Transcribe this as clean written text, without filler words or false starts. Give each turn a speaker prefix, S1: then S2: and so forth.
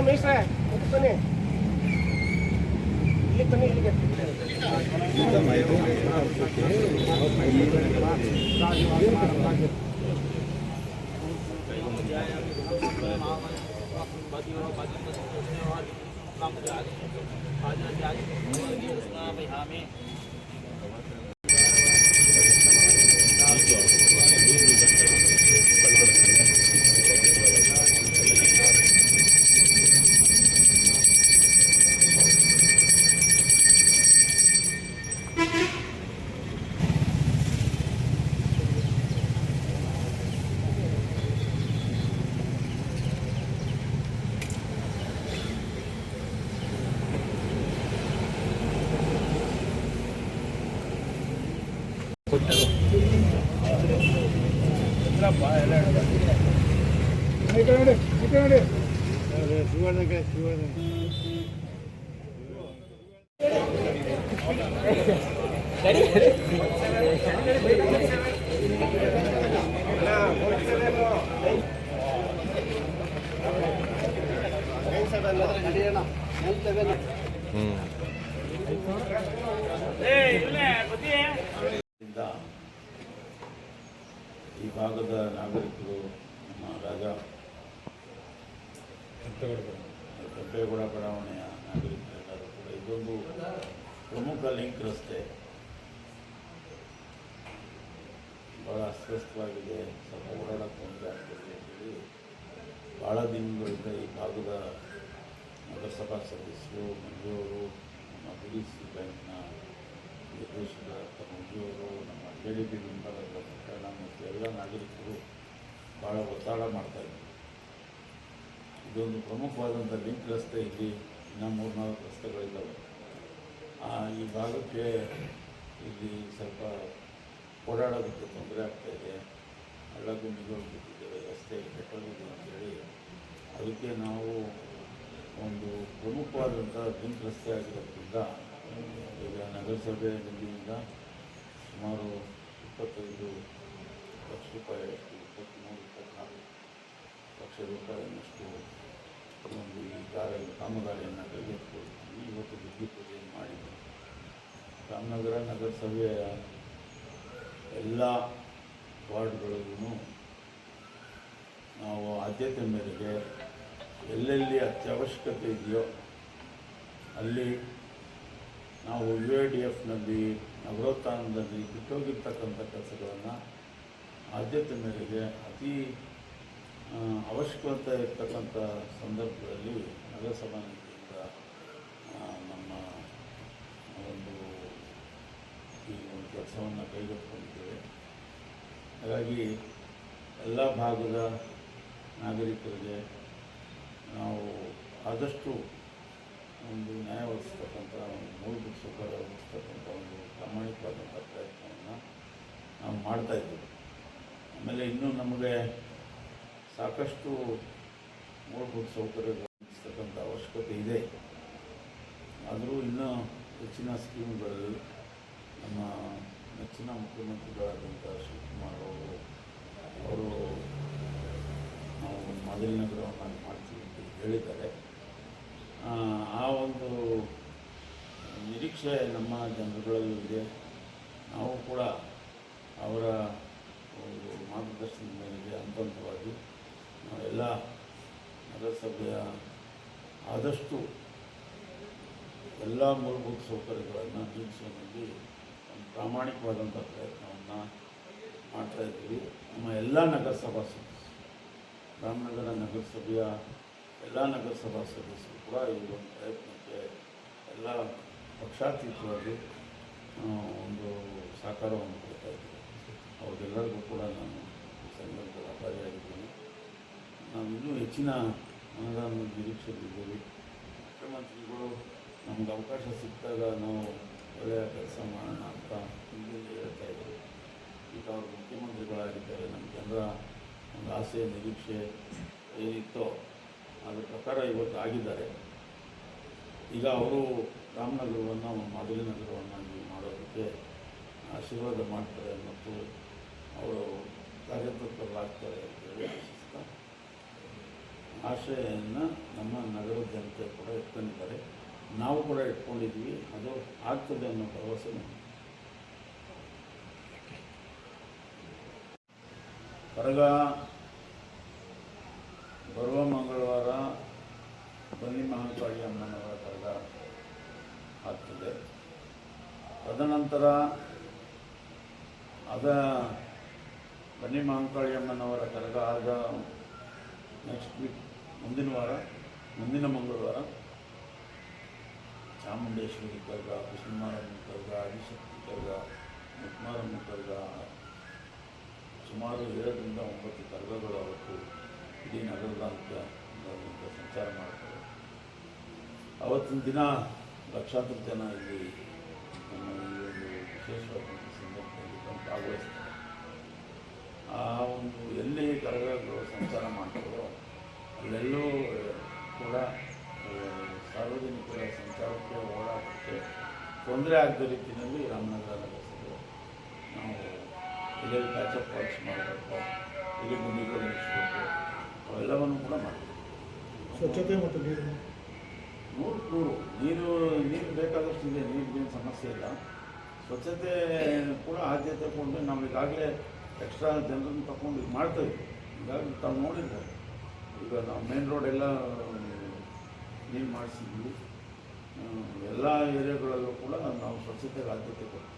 S1: ಬನ್ನಿ ಮೇಷ್ಟ್ರೆ, ಬನ್ನಿ ಇಲ್ಲಿಗೆ बन्नी।
S2: ಈ ಭಾಗದ ನಾಗರಿಕರು ನಮ್ಮ ರಾಜ ಕೆಂಪೇಗೌಡ ಬಡಾವಣೆಯ ನಾಗರಿಕರೆಲ್ಲರೂ ಕೂಡ ಇದೊಂದು ಪ್ರಮುಖ ಲಿಂಕ್ ರಸ್ತೆ ಭಾಳ ಅಸ್ವಸ್ಥವಾಗಿದೆ, ಸ್ವಲ್ಪ ಓಡಾಡೋಕ್ಕೆ ತೊಂದರೆ ಆಗ್ತದೆ ಅಂತೇಳಿ ಭಾಳ ದಿನಗಳಿಂದ ಈ ಭಾಗದ ನಗರಸಭಾ ಸದಸ್ಯರು ಮಂಜೂರು, ನಮ್ಮ BDC ಬ್ಯಾಂಕ್ನ ನಿರ್ದೇಶಕರಾದ ಮಂಜೂರು, ನಮ್ಮ KDP ವಿಭಾಗದ ಪ್ರಕರಣ ಮತ್ತು ಎಲ್ಲ ನಾಗರಿಕರು ಭಾಳ ಒತ್ತಡ ಮಾಡ್ತಾಯಿದ್ದಾರೆ. ಇದೊಂದು ಪ್ರಮುಖವಾದಂಥ ಲಿಂಕ್ ರಸ್ತೆ. ಇಲ್ಲಿ ಇನ್ನೂ 3-4 ರಸ್ತೆಗಳಿದ್ದಾವೆ. ಈ ಭಾಗಕ್ಕೆ ಇಲ್ಲಿ ಸ್ವಲ್ಪ ಓಡಾಡೋದಕ್ಕೆ ತೊಂದರೆ ಆಗ್ತಾಯಿದೆ. ಹಳ್ಳಗುಂಡಿಗಳು ಬಿಟ್ಟಿದ್ದೇವೆ, ರಸ್ತೆ ಕೆಟ್ಟೋಗಿದೆ ಅಂತೇಳಿ ಅದಕ್ಕೆ ನಾವು ಒಂದು ಪ್ರಮುಖವಾದಂಥ ಲಿಂಕ್ ರಸ್ತೆ ಆಗಿರೋದ್ರಿಂದ ಈಗ ನಗರಸಭೆ ನಿಧಿಯಿಂದ ಸುಮಾರು 25 ಲಕ್ಷ ರೂಪಾಯಿಯಷ್ಟು, 23-24 ಲಕ್ಷ ರೂಪಾಯಿಯಷ್ಟು ಒಂದು ಈ ಕಾಮಗಾರಿಯನ್ನು ಕೈಗೆತ್ತಿಕೊಳ್ತೀವಿ. ಇವತ್ತು ಬುದ್ಧಿ ಪೂಜೆಯನ್ನು ಮಾಡಿದ್ದೀವಿ. ರಾಮನಗರ ನಗರಸಭೆಯ ಎಲ್ಲ ವಾರ್ಡ್ಗಳಿಗೂ ನಾವು ಆದ್ಯತೆ ಮೇರೆಗೆ ಎಲ್ಲೆಲ್ಲಿ ಅತ್ಯವಶ್ಯಕತೆ ಇದೆಯೋ ಅಲ್ಲಿ ನಾವು UIDFನಲ್ಲಿ ನಗರೋತ್ಥಾನದಲ್ಲಿ ಬಿಟ್ಟೋಗಿರ್ತಕ್ಕಂಥ ಕೆಲಸಗಳನ್ನು ಆದ್ಯತೆ ಮೇರೆಗೆ ಅತಿ ಅವಶ್ಯಕತೆ ಇರ್ತಕ್ಕಂಥ ಸಂದರ್ಭದಲ್ಲಿ ನಗರಸಭಾ ನಿಧಿಯಿಂದ ನಮ್ಮ ಒಂದು ಈ ಒಂದು ಕೆಲಸವನ್ನು ಕೈಗೆತ್ತಿಕೊಂಡಿದ್ದೇವೆ. ಹಾಗಾಗಿ ಎಲ್ಲ ಭಾಗದ ನಾಗರಿಕರಿಗೆ ನಾವು ಆದಷ್ಟು ಒಂದು ನ್ಯಾಯ ಒದಗಿಸ್ತಕ್ಕಂಥ, ಒಂದು ಮೂಲಭೂತ ಸೌಕರ್ಯ ಒದಗಿಸ್ತಕ್ಕಂಥ ಒಂದು ಪ್ರಾಮಾಣಿಕವಾದಂಥ ಪ್ರಯತ್ನವನ್ನು ನಾವು ಮಾಡ್ತಾಯಿದ್ದೀವಿ. ಆಮೇಲೆ ಇನ್ನೂ ನಮಗೆ ಸಾಕಷ್ಟು ಮೂಲಭೂತ ಸೌಕರ್ಯಗಳು ಒದಗಿಸ್ತಕ್ಕಂಥ ಅವಶ್ಯಕತೆ ಇದೆ. ಆದರೂ ಇನ್ನೂ ಹೆಚ್ಚಿನ ಸ್ಕೀಮ್ಗಳಲ್ಲಿ ನಮ್ಮ ನೆಚ್ಚಿನ ಮುಖ್ಯಮಂತ್ರಿಗಳಾದಂಥ ಶಿವಕುಮಾರ್ ಅವರು ನಾವು ಒಂದು ಮಾದರಿ ನಗರವನ್ನು ಮಾಡ್ತೀವಿ ಅಂತ ಹೇಳಿದ್ದಾರೆ. ಆ ಒಂದು ನಿರೀಕ್ಷೆ ನಮ್ಮ ಜನರುಗಳಲ್ಲೂ ಇದೆ. ನಾವು ಕೂಡ ಅವರ ಒಂದು ಮಾರ್ಗದರ್ಶನದ ಮೇರೆಗೆ ಹಂತವಾಗಿ ನಾವೆಲ್ಲ ನಗರಸಭೆಯ ಆದಷ್ಟು ಎಲ್ಲ ಮೂಲಭೂತ ಸೌಕರ್ಯಗಳನ್ನು ನೀಗಿಸುವಲ್ಲಿ ಒಂದು ಪ್ರಾಮಾಣಿಕವಾದಂಥ ಪ್ರಯತ್ನವನ್ನು ಮಾಡ್ತಾಯಿದ್ದೀವಿ. ನಮ್ಮ ಎಲ್ಲ ನಗರಸಭಾ ಸದಸ್ಯರು, ರಾಮನಗರ ನಗರಸಭೆಯ ಎಲ್ಲ ನಗರಸಭಾ ಸದಸ್ಯರು ಕೂಡ ಈ ಒಂದು ಪ್ರಯತ್ನಕ್ಕೆ ಎಲ್ಲ ಪಕ್ಷಾತೀತವಾಗಿ ಒಂದು ಸಹಕಾರವನ್ನು ಕೊಡ್ತಾಯಿದ್ದೀವಿ. ಅವ್ರಿಗೆಲ್ಲರಿಗೂ ಕೂಡ ನಾನು ಈ ಸಂದರ್ಭದಲ್ಲಿ ಆಭಾರಿಯಾಗಿದ್ದೀನಿ. ನಾವು ಇನ್ನೂ ಹೆಚ್ಚಿನ ಅನುದಾನ ನಿರೀಕ್ಷೆಗಳಿದ್ದೀವಿ. ಮುಖ್ಯಮಂತ್ರಿಗಳು ನಮ್ಗೆ ಅವಕಾಶ ಸಿಕ್ಕಿದಾಗ ನಾವು ಒಳ್ಳೆಯ ಕೆಲಸ ಮಾಡೋಣ ಅಂತ ಹಿಂದೆ ಹೇಳ್ತಾಯಿದ್ರು. ಈಗ ಅವರು ಮುಖ್ಯಮಂತ್ರಿಗಳಾಗಿದ್ದಾರೆ. ನಮ್ಮ ಜನರ ಒಂದು ಆಸೆ ನಿರೀಕ್ಷೆ ಏನಿತ್ತೋ ಅದರ ಪ್ರಕಾರ ಇವತ್ತು ಆಗಿದ್ದಾರೆ. ಈಗ ಅವರು ರಾಮನಗರವನ್ನು ಒಂದು ಮಾದರಿ ನಗರವನ್ನಾಗಿ ಮಾಡೋದಕ್ಕೆ ಆಶೀರ್ವಾದ ಮಾಡ್ತಾರೆ ಮತ್ತು ಅವರು ಕಾರ್ಯತತ್ಪರರಾಗ್ತಾರೆ ಅಂತೇಳಿ ಆಶಿಸ್ತಾ ಆಶೆಯನ್ನು ನಮ್ಮ ನಗರದ ಜನತೆ ಕೂಡ ಇಟ್ಕೊಂಡಿದ್ದಾರೆ. ನಾವು ಕೂಡ ಇಟ್ಕೊಂಡಿದ್ವಿ. ಅದು ಆಗ್ತದೆ ಅನ್ನೋ ಭರವಸೆ ನಮಗೆ. ಕರಗ ಬರುವ ಮಂಗಳವಾರ ಬನ್ನಿ ಮಹಾಕಾಳಿ ಅಮ್ಮನವರ ಕರಗ ಆಗ್ತದೆ. ತದನಂತರ ಬನ್ನಿ ಮಹಾಕಾಳಿ ಅಮ್ಮನವರ ಕರಗ ಆದ ನೆಕ್ಸ್ಟ್ ವೀಕ್ ಮುಂದಿನ ಮಂಗಳವಾರ ಚಾಮುಂಡೇಶ್ವರಿ ಕರಗ, ಕೃಷ್ಣಮಾರಮ್ಮ ಕರಗ, ಆದಿಶಕ್ತಿ ಕರಗ, ಮುತ್ಮಾರಮ್ಮ ಕರಗ, ಸುಮಾರು 7 ರಿಂದ 9 ಕರಗಗಳು ಅವತ್ತು ಇಡೀ ನಗರದಾದ್ಯಂತ ಸಂಚಾರ ಮಾಡ್ತಾರೆ. ಅವತ್ತಿನ ದಿನ ಲಕ್ಷಾಂತರ ಜನ ಇಲ್ಲಿ ನಮ್ಮ ಈ ಒಂದು ವಿಶೇಷವಾದ ಸಂದರ್ಭದಲ್ಲಿ ಭಾಗವಹಿಸ್ತಾರೆ. ಆ ಒಂದು ಎಲ್ಲಿ ಕರಗಗಳು ಸಂಚಾರ ಮಾಡ್ತಾರೋ ಅಲ್ಲೆಲ್ಲೂ ಕೂಡ ಸಾರ್ವಜನಿಕರ ಸಂಚಾರಕ್ಕೆ ಓಡಾಟಕ್ಕೆ ತೊಂದರೆ ಆಗದ ರೀತಿಯಲ್ಲಿ ರಾಮನಗರ ನಗರಸಭೆ ನಾವು ಎಲ್ಲೆಲ್ಲಿ ಪ್ಯಾಚಪ್ ವರ್ಕ್ಸ್ ಮಾಡಬೇಕು, ಇಲ್ಲಿ ಗುಂಡಿಗಳು ಮುಗಿಸ್ಬೇಕು, ಅವೆಲ್ಲವನ್ನು ಕೂಡ ಮಾಡ್ತೀವಿ.
S3: ಸ್ವಚ್ಛತೆ ಮತ್ತು
S2: ನೀರು ಬೇಕಾದಷ್ಟು ಇದೆ. ನೀರಿಗೇನು ಸಮಸ್ಯೆ ಇಲ್ಲ. ಸ್ವಚ್ಛತೆ ಕೂಡ ಆದ್ಯತೆ ಕೊಟ್ಟು ನಾವು ಈಗಾಗಲೇ ಎಕ್ಸ್ಟ್ರಾ ಜನರನ್ನು ತಗೊಂಡು ಇದು ಮಾಡ್ತಾಯಿದ್ವಿ. ಹೀಗಾಗಿ ತಾವು ನೋಡಿದ್ದಾರೆ, ಈಗ ನಾವು ಮೇನ್ ರೋಡ್ ಎಲ್ಲ ನೀರು ಮಾಡಿಸಿದ್ವಿ. ಎಲ್ಲ ಏರಿಯಾಗಳಲ್ಲೂ ಕೂಡ ನಾವು ಸ್ವಚ್ಛತೆಗೆ ಆದ್ಯತೆ ಕೊಡ್ತೀವಿ.